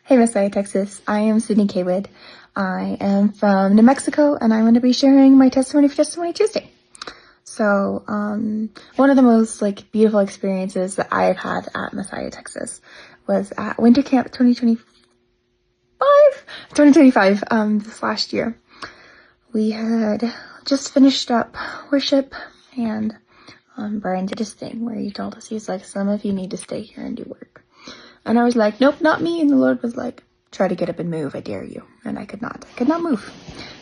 Hey Messiah, Texas. I am Sydney Cawood. I am from New Mexico, and I'm going to be sharing my testimony for Testimony Tuesday. So, one of the most beautiful experiences that I've had at Messiah, Texas was at Winter Camp 2025, this last year. We had just finished up worship, and Brian did his thing where he told us, he's like, some of you need to stay here and do work. And I was like, nope, not me. And the Lord was like, try to get up and move. I dare you. And I could not move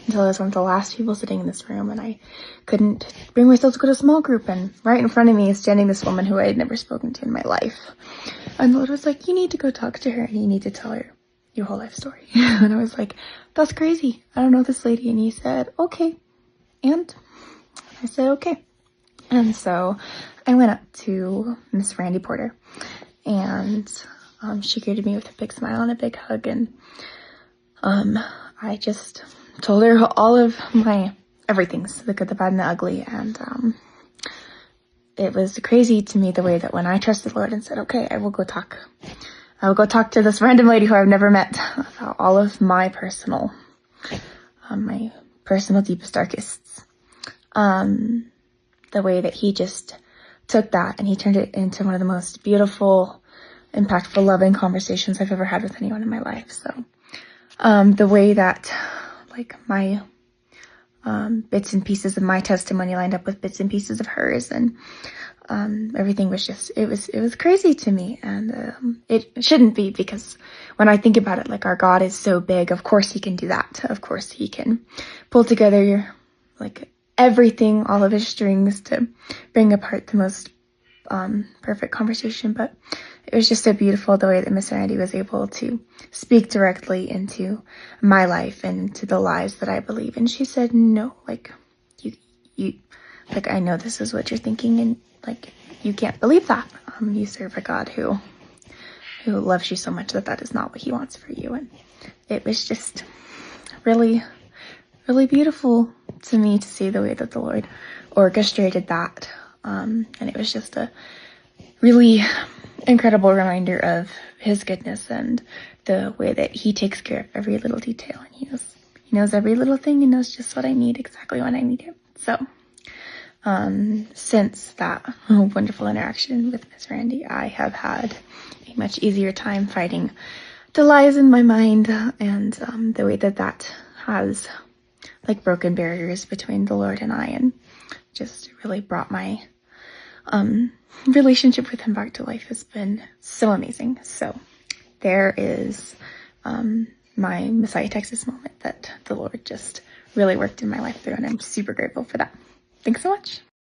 until I was one of the last people sitting in this room, and I couldn't bring myself to go to a small group. And right in front of me is standing this woman who I had never spoken to in my life. And the Lord was like, you need to go talk to her and you need to tell her your whole life story. And I was like, that's crazy. I don't know this lady. And he said, okay. And I said, okay. And so I went up to Miss Randy Porter, and she greeted me with a big smile and a big hug, and I just told her all of my everythings, the good, the bad, and the ugly, and it was crazy to me the way that when I trusted the Lord and said, okay, I will go talk to this random lady who I've never met about all of my personal deepest, darkest, the way that he just took that and he turned it into one of the most beautiful, impactful, loving conversations I've ever had with anyone in my life. So, the way that, my bits and pieces of my testimony lined up with bits and pieces of hers, and everything was just, it was crazy to me, and it shouldn't be, because when I think about it, our God is so big. Of course he can do that. Of course he can pull together everything, all of his strings, to bring apart the most perfect conversation. But it was just so beautiful the way that Miss Randy was able to speak directly into my life and into the lives that I believe. And she said, no, you I know this is what you're thinking, and you can't believe that. You serve a God who loves you so much that is not what he wants for you. And it was just really, really beautiful to me to see the way that the Lord orchestrated that. And it was just a really incredible reminder of his goodness and the way that he takes care of every little detail. And he knows every little thing, and knows just what I need, exactly when I need it. So, since that wonderful interaction with Miss Randy, I have had a much easier time fighting the lies in my mind, and the way that has broken barriers between the Lord and I, and just really brought my relationship with him back to life has been so amazing. So there is my Messiah, Texas moment that the Lord just really worked in my life through, and I'm super grateful for that. Thanks so much.